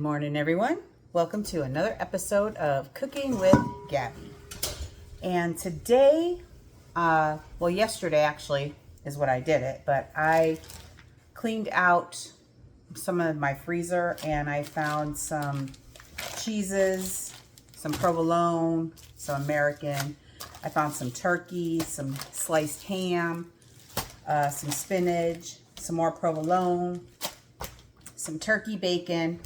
morning, everyone. Welcome to another episode of Cooking with Gabby. And today, yesterday actually is what I did it, but I cleaned out some of my freezer and I found some cheeses, some provolone, some American. I found some turkey, some sliced ham, some spinach, some more provolone, some turkey bacon.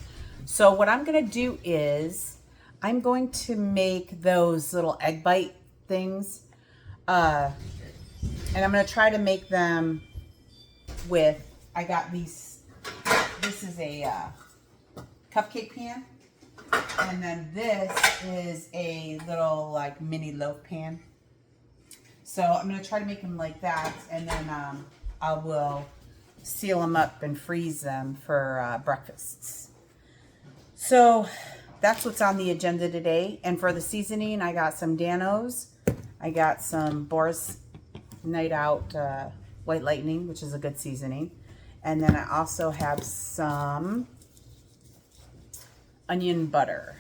So what I'm going to do is I'm going to make those little egg bite things. And I'm going to try to make them with, I got these, this is a cupcake pan. And then this is a little like mini loaf pan. So I'm going to try to make them like that. And then I will seal them up and freeze them for breakfasts. So that's what's on the agenda today. And for the seasoning, I got some Dan-O's. I got some Boris Night Out White Lightning, which is a good seasoning. And then I also have some onion butter.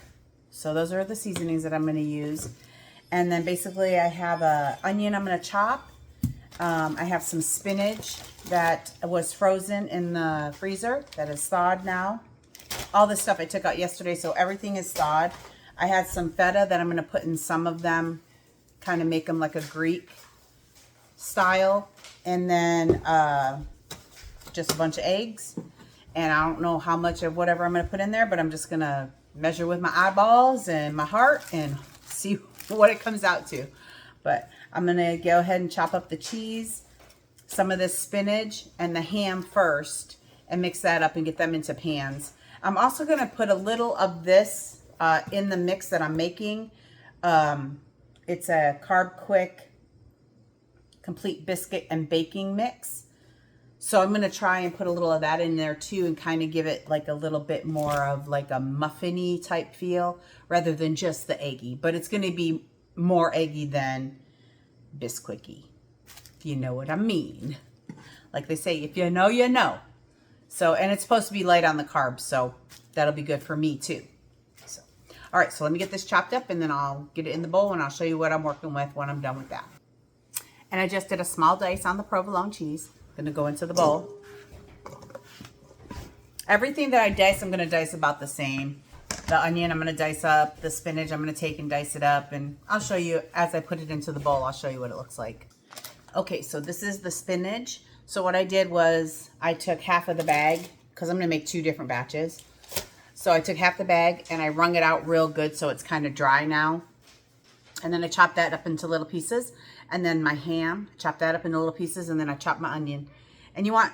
So those are the seasonings that I'm going to use. And then basically I have a onion I'm going to chop. I have some spinach that was frozen in the freezer that is thawed now. All this stuff I took out yesterday, so everything is thawed. I had some feta that I'm going to put in some of them, kind of make them like a Greek style. And then just a bunch of eggs. And I don't know how much of whatever I'm going to put in there, but I'm just going to measure with my eyeballs and my heart and see what it comes out to. But I'm going to go ahead and chop up the cheese, some of this spinach, and the ham first and mix that up and get them into pans. I'm also going to put a little of this in the mix that I'm making. It's a Carb Quick complete biscuit and baking mix. So I'm going to try and put a little of that in there too and kind of give it like a little bit more of like a muffiny type feel rather than just the eggy. But it's going to be more eggy than Bisquicky, if you know what I mean. Like they say, if you know, you know. So, and it's supposed to be light on the carbs, so that'll be good for me too. So, all right, so let me get this chopped up and then I'll get it in the bowl and I'll show you what I'm working with when I'm done with that. And I just did a small dice on the provolone cheese. Gonna go into the bowl. Everything that I dice, I'm gonna dice about the same. The onion, I'm gonna dice up. The spinach, I'm gonna take and dice it up. And I'll show you, as I put it into the bowl, I'll show you what it looks like. Okay, so this is the spinach. So what I did was I took half of the bag, because I'm gonna make 2 different batches. So I took half the bag and I wrung it out real good so it's kind of dry now. And then I chopped that up into little pieces. And then my ham, chop that up into little pieces, and then I chop my onion. And you want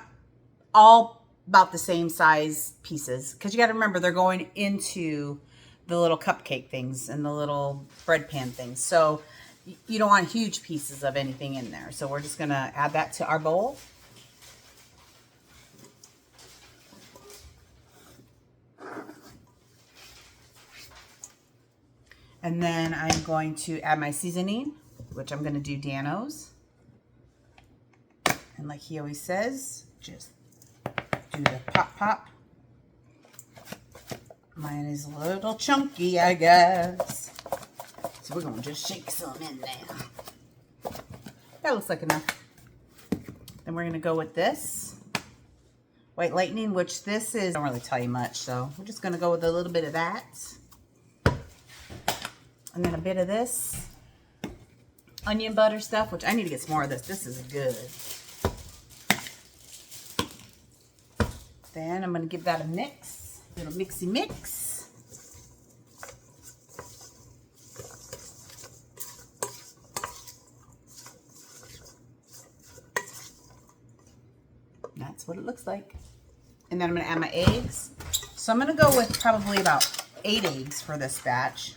all about the same size pieces, because you got to remember they're going into the little cupcake things and the little bread pan things. So you don't want huge pieces of anything in there. So we're just going to add that to our bowl. And then I'm going to add my seasoning, which I'm going to do Dan-O's. And like he always says, just do the pop pop. Mine is a little chunky, I guess. So we're going to just shake some in there. That looks like enough. Then we're going to go with this White Lightning, which this is, I don't really tell you much, so we're just going to go with a little bit of that. And then a bit of this onion butter stuff, which I need to get some more of this. This is good. Then I'm going to give that a mix. A little mixy mix. That's what it looks like. And then I'm going to add my eggs. So I'm going to go with probably about 8 eggs for this batch.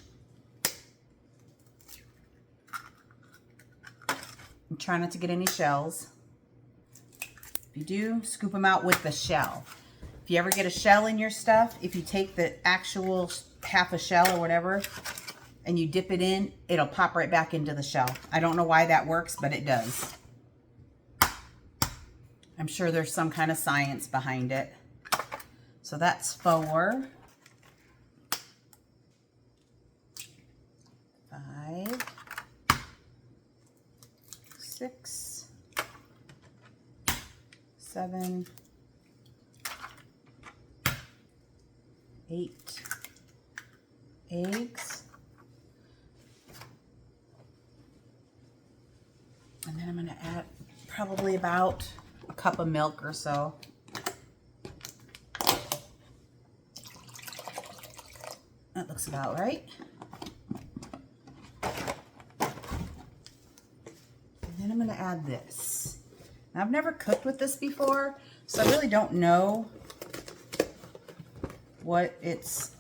And try not to get any shells. If you do, scoop them out with the shell. If you ever get a shell in your stuff, if you take the actual half a shell or whatever and you dip it in, it'll pop right back into the shell. I don't know why that works, but it does. I'm sure there's some kind of science behind it. So that's 4. 7, 8 eggs. And then I'm going to add probably about a cup of milk or so. That looks about right. And then I'm going to add this. Now, I've never cooked with this before, so I really don't know what it's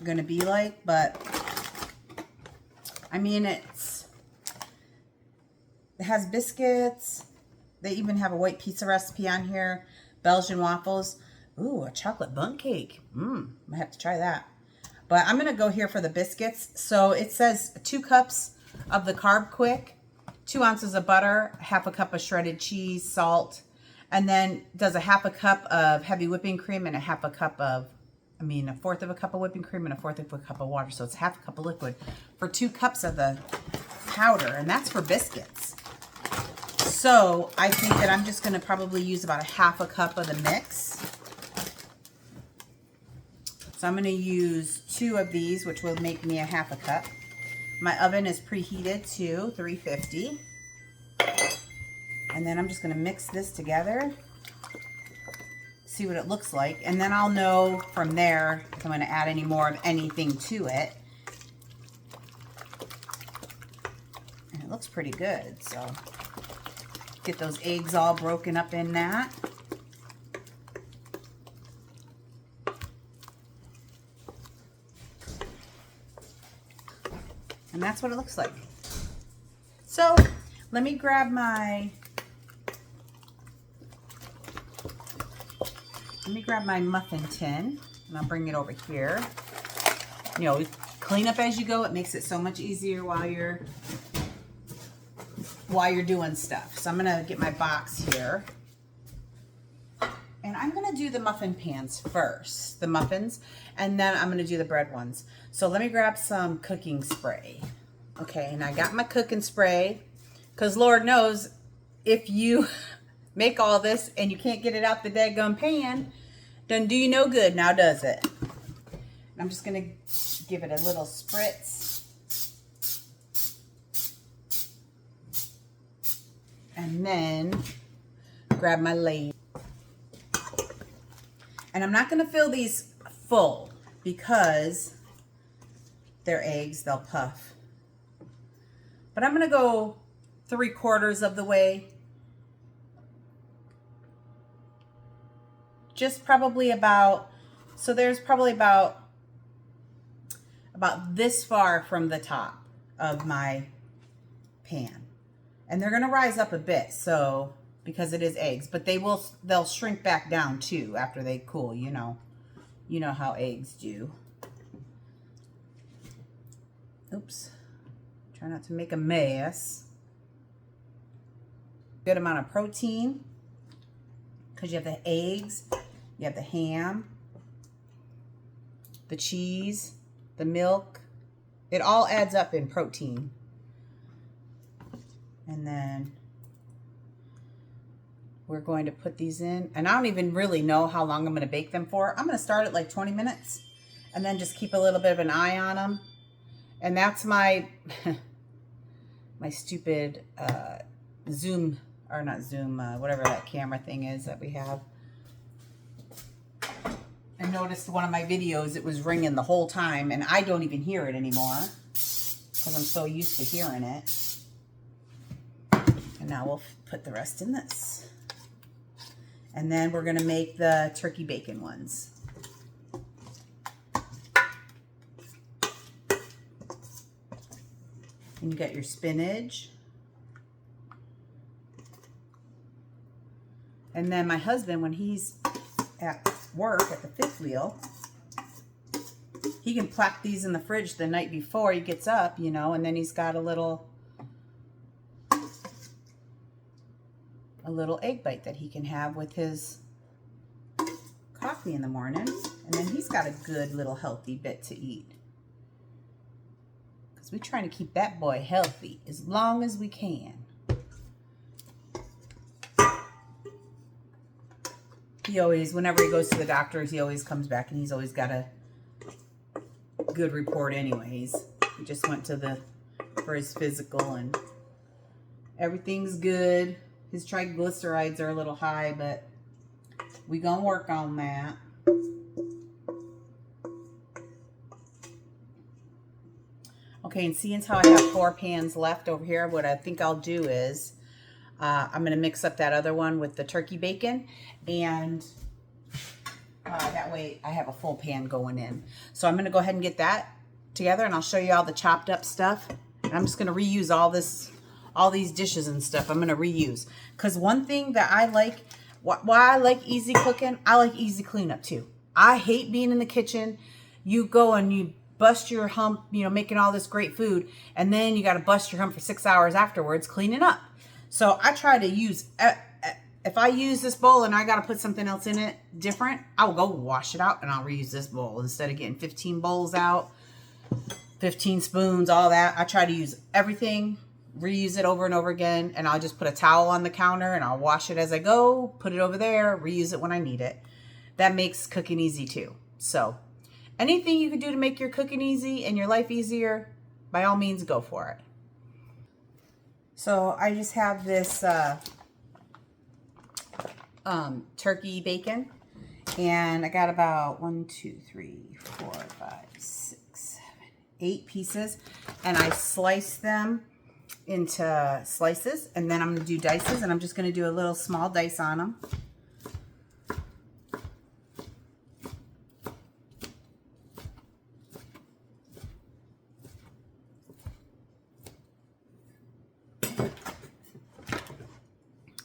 going to be like, but I mean, it has biscuits. They even have a white pizza recipe on here. Belgian waffles. Ooh, a chocolate bundt cake. I have to try that. But I'm going to go here for the biscuits. So it says 2 cups of the Carb Quick, 2 ounces of butter, half a cup of shredded cheese, salt, and then does a half a cup of heavy whipping cream and a half a cup of, a fourth of a cup of whipping cream and a fourth of a cup of water. So it's half a cup of liquid for 2 cups of the powder, and that's for biscuits. So I think that I'm just going to probably use about a half a cup of the mix. So I'm going to use 2 of these, which will make me a half a cup. My oven is preheated to 350. And then I'm just going to mix this together, see what it looks like. And then I'll know from there if I'm going to add any more of anything to it. And it looks pretty good. So get those eggs all broken up in that. And that's what it looks like. So let me grab my muffin tin, and I'll bring it over here. You know, clean up as you go. It makes it so much easier while you're doing stuff. So I'm gonna get my box here. And I'm gonna do the muffin pans first, the muffins, and then I'm gonna do the bread ones. So let me grab some cooking spray. Okay, and I got my cooking spray, because Lord knows, if you make all this and you can't get it out the daggum pan, doesn't do you no good, now does it? And I'm just gonna give it a little spritz. And then grab my ladle. And I'm not going to fill these full because they're eggs, they'll puff. But I'm going to go 3/4 of the way. Just probably about, so there's probably about this far from the top of my pan. And they're going to rise up a bit, so, because it is eggs, but they'll shrink back down too after they cool, you know how eggs do. Oops. Try not to make a mess. Good amount of protein, because you have the eggs, you have the ham, the cheese, the milk. It all adds up in protein. And then we're going to put these in. And I don't even really know how long I'm going to bake them for. I'm going to start at like 20 minutes and then just keep a little bit of an eye on them. And that's my my stupid Zoom, or not Zoom, whatever that camera thing is that we have. I noticed one of my videos, it was ringing the whole time, and I don't even hear it anymore because I'm so used to hearing it. And now we'll put the rest in this. And then we're going to make the turkey bacon ones. And you got your spinach. And then my husband, when he's at work at the fifth wheel, he can plop these in the fridge the night before he gets up, you know, and then he's got a little egg bite that he can have with his coffee in the morning. And then he's got a good little healthy bit to eat. Because we're trying to keep that boy healthy as long as we can. He always, whenever he goes to the doctors, he always comes back and he's always got a good report anyways. He just went to for his physical and everything's good. His triglycerides are a little high, but we gonna work on that. Okay, and seeing how I have 4 pans left over here, what I think I'll do is I'm going to mix up that other one with the turkey bacon, and that way I have a full pan going in. So I'm going to go ahead and get that together, and I'll show you all the chopped up stuff. And I'm just going to reuse all these dishes and stuff. I'm going to reuse, because one thing that I like, why I like easy cooking, I like easy cleanup too. I hate being in the kitchen. You go and you bust your hump, you know, making all this great food, and then you got to bust your hump for 6 hours afterwards cleaning up. So I try to use, if I use this bowl and I got to put something else in it different, I will go wash it out and I'll reuse this bowl instead of getting 15 bowls out, 15 spoons, all that. I try to use everything, reuse it over and over again, and I'll just put a towel on the counter and I'll wash it as I go, put it over there, reuse it when I need it. That makes cooking easy too. So anything you can do to make your cooking easy and your life easier, by all means, go for it. So I just have this turkey bacon, and I got about 1, 2, 3, 4, 5, 6, 7, 8 pieces, and I slice them into slices, and then I'm going to do dices, and I'm just going to do a little small dice on them.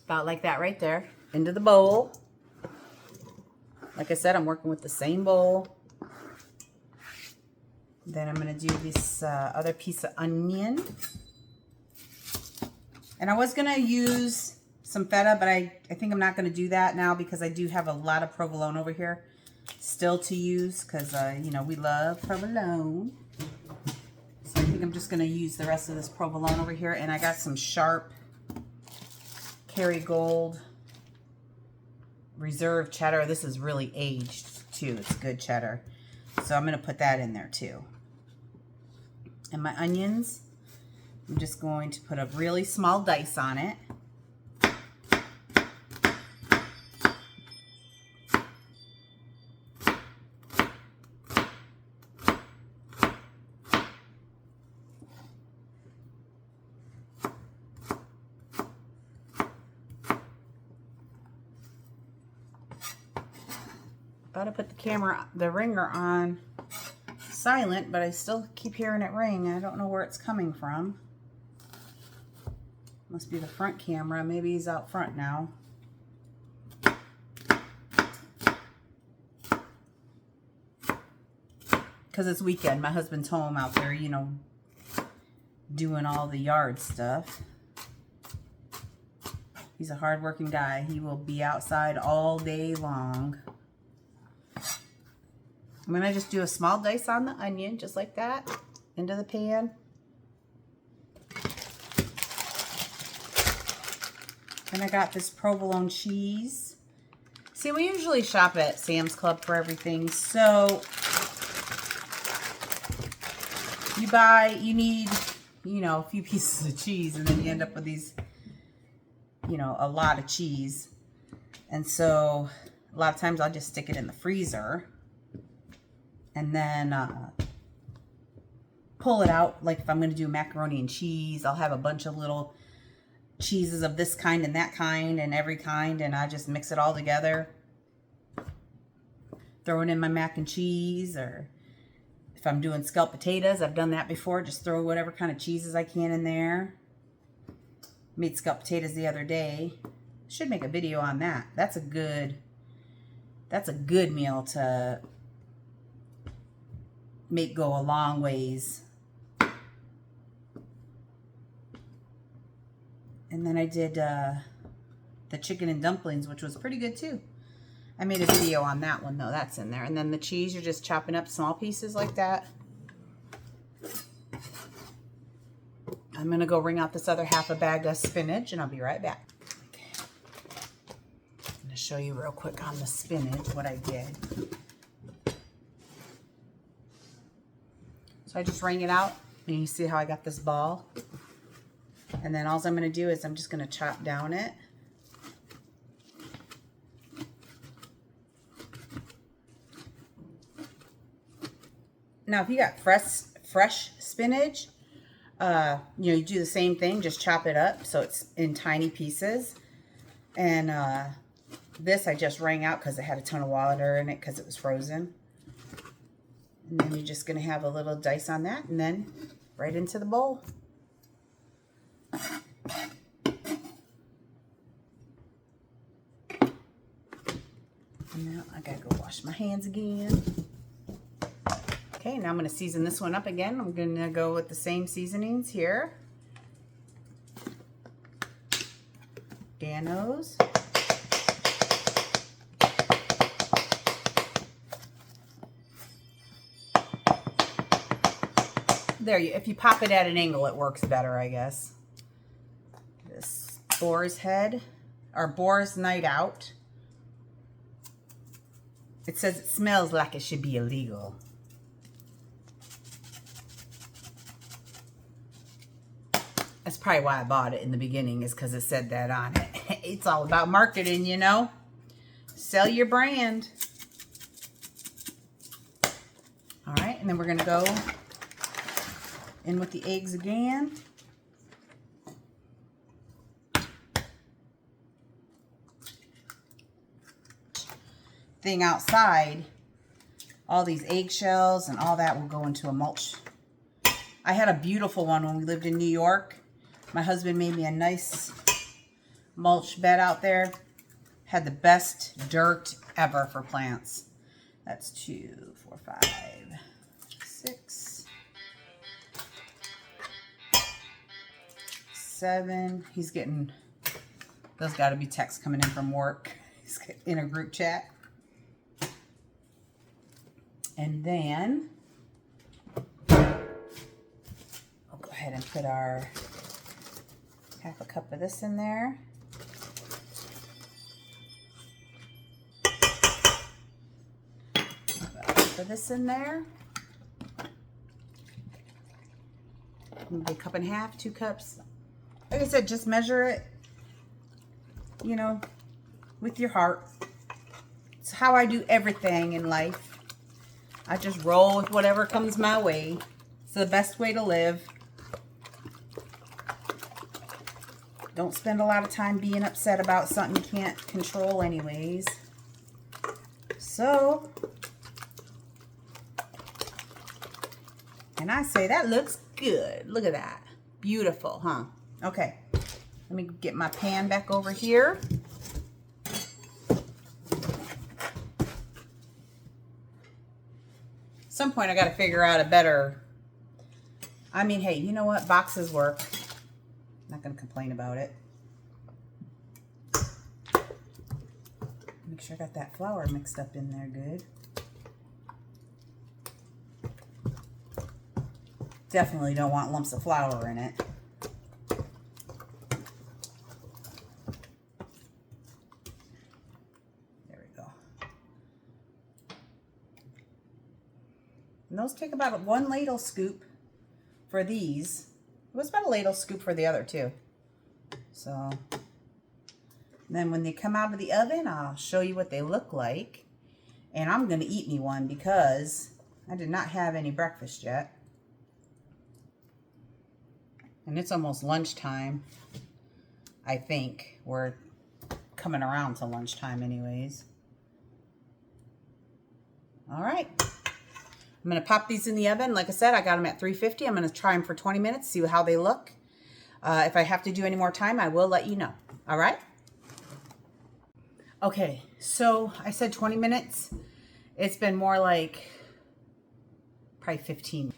About like that right there, into the bowl. Like I said, I'm working with the same bowl. Then I'm going to do this other piece of onion. And I was going to use some feta, but I think I'm not going to do that now because I do have a lot of provolone over here still to use because, you know, we love provolone. So I think I'm just going to use the rest of this provolone over here. And I got some sharp Kerrygold reserve cheddar. This is really aged too. It's good cheddar. So I'm going to put that in there too. And my onions, I'm just going to put a really small dice on it. About to put the ringer on silent, but I still keep hearing it ring. I don't know where it's coming from. Must be the front camera. Maybe he's out front now. Because it's weekend. My husband's home out there, you know, doing all the yard stuff. He's a hard-working guy. He will be outside all day long. I'm going to just do a small dice on the onion, just like that, into the pan. And I got this provolone cheese. See, we usually shop at Sam's Club for everything. So you need, you know, a few pieces of cheese, and then you end up with these, you know, a lot of cheese. And so a lot of times I'll just stick it in the freezer. And then pull it out. Like if I'm going to do macaroni and cheese, I'll have a bunch of little cheeses of this kind and that kind and every kind. And I just mix it all together. Throw it in my mac and cheese. Or if I'm doing scalloped potatoes, I've done that before. Just throw whatever kind of cheeses I can in there. Made scalloped potatoes the other day. Should make a video on that. That's a good meal to make go a long ways. And then I did the chicken and dumplings, which was pretty good too. I made a video on that one though. That's in there. And then the cheese, you're just chopping up small pieces like that. I'm going to go wring out this other half a bag of spinach and I'll be right back. Okay. I'm going to show you real quick on the spinach what I did. So I just wring it out, and you see how I got this ball? And then all I'm going to do is I'm just going to chop down it. Now, if you got fresh spinach, you do the same thing, just chop it up so it's in tiny pieces. And this I just wrung out because it had a ton of water in it because it was frozen. And then you're just going to have a little dice on that and then right into the bowl. And now I got to go wash my hands again. Okay, now I'm going to season this one up again. I'm going to go with the same seasonings here. Dan-O's. There, if you pop it at an angle, it works better, I guess. This Boar's Head, or Boar's Night Out. It says it smells like it should be illegal. That's probably why I bought it in the beginning, is because it said that on it. It's all about marketing, you know. Sell your brand. All right, and then we're going to go in with the eggs again. Thing outside, all these eggshells and all that will go into a mulch. I had a beautiful one when we lived in New York. My husband made me a nice mulch bed out there. Had the best dirt ever for plants. That's 2, 4, 5, 6, 7. He's getting, those got to be texts coming in from work. He's in a group chat. And then I'll go ahead and put our half a cup of this in there. Put this in there. Maybe a cup and a half, 2 cups. Like I said, just measure it, you know, with your heart. It's how I do everything in life. I just roll with whatever comes my way. It's the best way to live. Don't spend a lot of time being upset about something you can't control anyways. So, and I say that looks good. Look at that. Beautiful, huh? Okay. Let me get my pan back over here. At some point I got to figure out a better, I mean, hey, you know what? Boxes work. Not going to complain about it. Make sure I got that flour mixed up in there good. Definitely don't want lumps of flour in it. There we go. And those take about 1 ladle scoop for these. It was about a ladle scoop for the other too. So, then when they come out of the oven, I'll show you what they look like. And I'm going to eat me one because I did not have any breakfast yet. And it's almost lunchtime, I think. We're coming around to lunchtime anyways. All right. I'm going to pop these in the oven. Like I said, I got them at 350. I'm going to try them for 20 minutes, see how they look. If I have to do any more time, I will let you know. All right? Okay, so I said 20 minutes. It's been more like probably 15.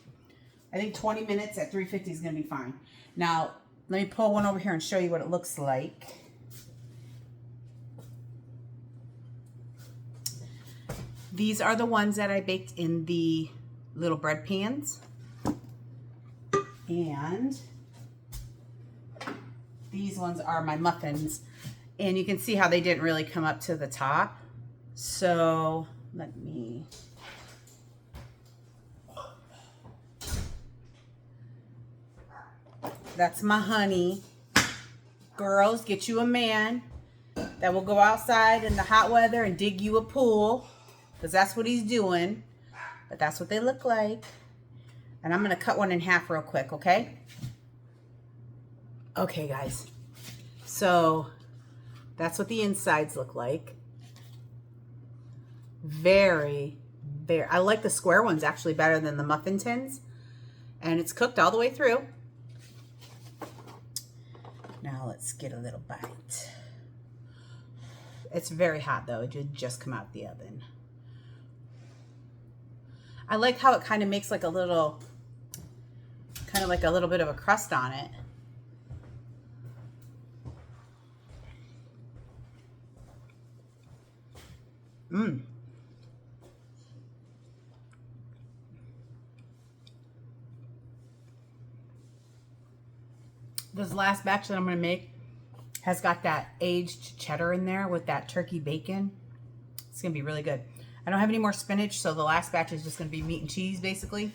I think 20 minutes at 350 is going to be fine. Now, let me pull one over here and show you what it looks like. These are the ones that I baked in the little bread pans. And these ones are my muffins And you can see how they didn't really come up to the top. So let me... That's my honey. Girls, get you a man that will go outside in the hot weather and dig you a pool, because that's what he's doing. But that's what they look like. And I'm going to cut one in half real quick, okay? Okay, guys. So that's what the insides look like. Very, very... I like the square ones actually better than the muffin tins. And it's cooked all the way through. Now let's get a little bite. It's very hot though. It did just come out the oven. I like how it kind of makes like a little, kind of like a little bit of a crust on it. Mmm. This last batch that I'm going to make has got that aged cheddar in there with that turkey bacon. It's going to be really good. I don't have any more spinach, so the last batch is just going to be meat and cheese, basically.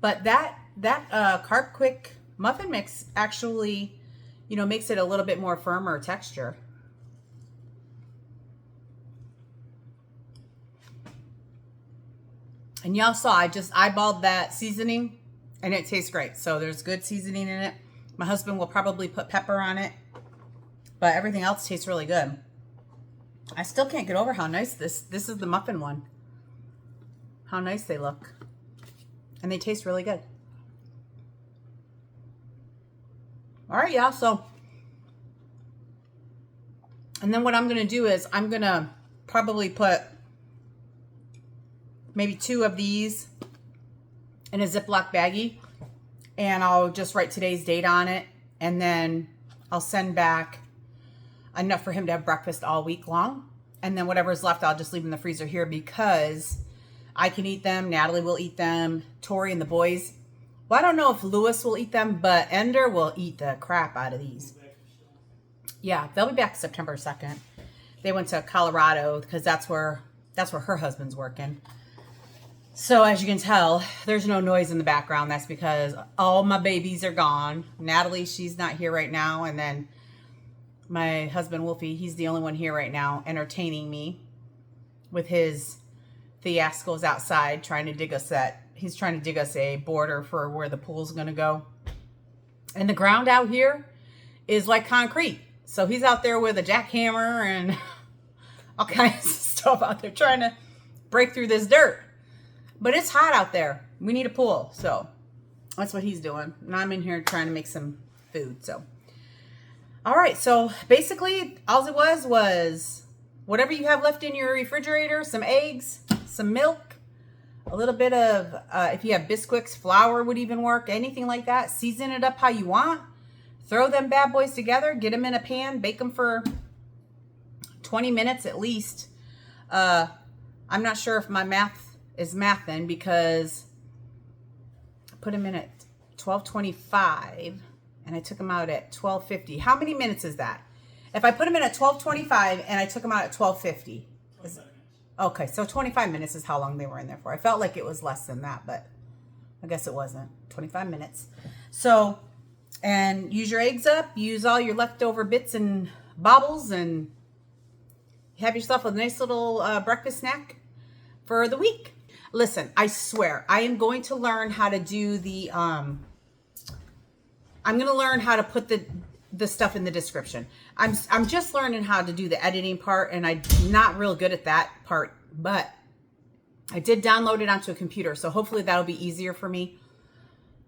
But that Carb Quick muffin mix actually, you know, makes it a little bit more firmer texture. And y'all saw, I just eyeballed that seasoning. And it tastes great. So there's good seasoning in it. My husband will probably put pepper on it. But everything else tastes really good. I still can't get over how nice this is the muffin one. How nice they look. And they taste really good. All right, y'all. So, and then what I'm going to do is I'm going to probably put maybe 2 of these in a Ziploc baggie, and I'll just write today's date on it, and then I'll send back enough for him to have breakfast all week long, and then whatever's left I'll just leave in the freezer here because I can eat them, Natalie will eat them, Tori and the boys. Well, I don't know if Lewis will eat them, but Ender will eat the crap out of these. Yeah, they'll be back September 2nd. They went to Colorado because that's where her husband's working. So as you can tell, there's no noise in the background. That's because all my babies are gone. Natalie, she's not here right now. And then my husband, Wolfie, he's the only one here right now entertaining me with his fiascos outside trying to dig us he's trying to dig us a border for where the pool's going to go. And the ground out here is like concrete. So he's out there with a jackhammer and all kinds of stuff out there trying to break through this dirt. But it's hot out there. We need a pool. So that's what he's doing. And I'm in here trying to make some food. So, all right. So basically all it was whatever you have left in your refrigerator, some eggs, some milk, a little bit of, if you have Bisquick's flour would even work, anything like that. Season it up how you want. Throw them bad boys together. Get them in a pan. Bake them for 20 minutes at least. I'm not sure if my math is mathin' because I put them in at 12:25 and I took them out at 12:50. How many minutes is that? If I put them in at 12:25 and I took them out at 12:50. Okay, so 25 minutes is how long they were in there for. I felt like it was less than that, but I guess it wasn't. 25 minutes. So, and use your eggs up. Use all your leftover bits and bobbles and have yourself a nice little breakfast snack for the week. Listen, I swear, I am going to learn how to do the, I'm going to learn how to put the stuff in the description. I'm just learning how to do the editing part, and I'm not real good at that part, but I did download it onto a computer, so hopefully that'll be easier for me.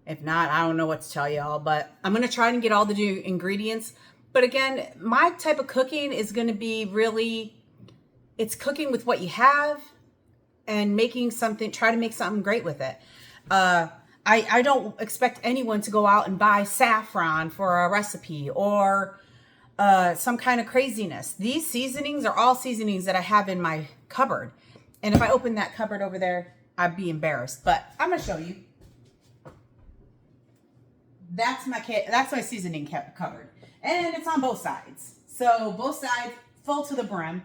If not, I don't know what to tell y'all, but I'm going to try and get all the new ingredients. But again, my type of cooking is going to be really, it's cooking with what you have and making something, try to make something great with it. I don't expect anyone to go out and buy saffron for a recipe or some kind of craziness. These seasonings are all seasonings that I have in my cupboard. And if I open that cupboard over there, I'd be embarrassed. But I'm going to show you. That's my seasoning cupboard. And it's on both sides. So both sides full to the brim.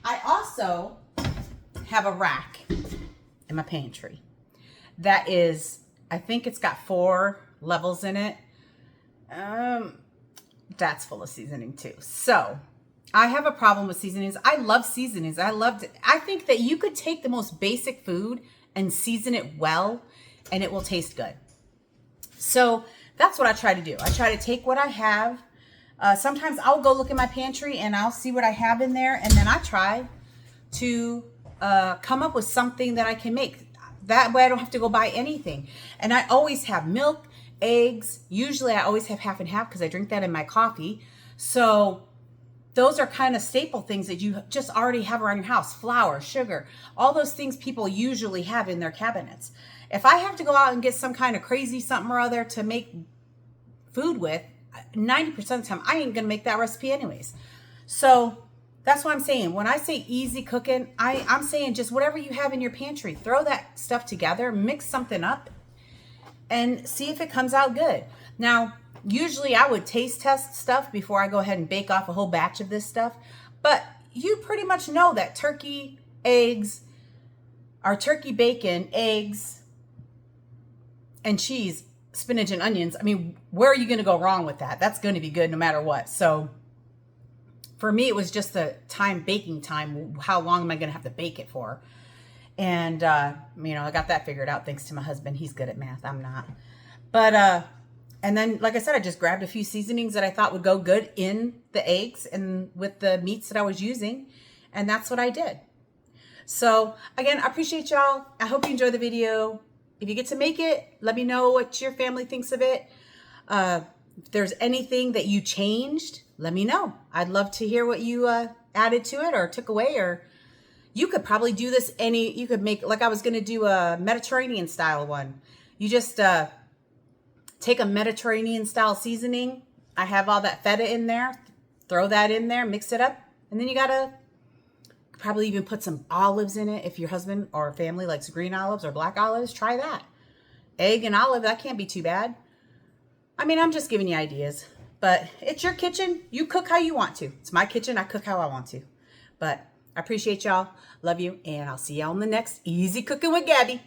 I also have a rack in my pantry that is, I think it's got 4 levels in it. That's full of seasoning too. So I have a problem with seasonings. I love seasonings. I think that you could take the most basic food and season it well and it will taste good. So that's what I try to do. I try to take what I have. Sometimes I'll go look in my pantry and I'll see what I have in there. And then I try to come up with something that I can make. That way I don't have to go buy anything. And I always have milk, eggs. Usually I always have half and half because I drink that in my coffee. So those are kind of staple things that you just already have around your house. Flour, sugar, all those things people usually have in their cabinets. If I have to go out and get some kind of crazy something or other to make food with, 90% of the time, I ain't going to make that recipe anyways. So that's what I'm saying. When I say easy cooking, I'm saying just whatever you have in your pantry, throw that stuff together, mix something up, and see if it comes out good. Now, usually I would taste test stuff before I go ahead and bake off a whole batch of this stuff. But you pretty much know that turkey, eggs, or turkey bacon, eggs, and cheese, spinach and onions. I mean, where are you going to go wrong with that? That's going to be good no matter what. So for me, it was just the baking time. How long am I going to have to bake it for? And, I got that figured out thanks to my husband. He's good at math. I'm not. But, and then, like I said, I just grabbed a few seasonings that I thought would go good in the eggs and with the meats that I was using. And that's what I did. So, again, I appreciate y'all. I hope you enjoy the video. If you get to make it, let me know what your family thinks of it. If there's anything that you changed, let me know. I'd love to hear what you added to it or took away. Or you could probably do this you could make, like I was going to do a Mediterranean style one. You just... take a Mediterranean style seasoning. I have all that feta in there. Throw that in there, mix it up. And then you gotta probably even put some olives in it. If your husband or family likes green olives or black olives, try that. Egg and olive, that can't be too bad. I mean, I'm just giving you ideas. But it's your kitchen. You cook how you want to. It's my kitchen. I cook how I want to. But I appreciate y'all. Love you. And I'll see y'all on the next Easy Cooking with Gabby.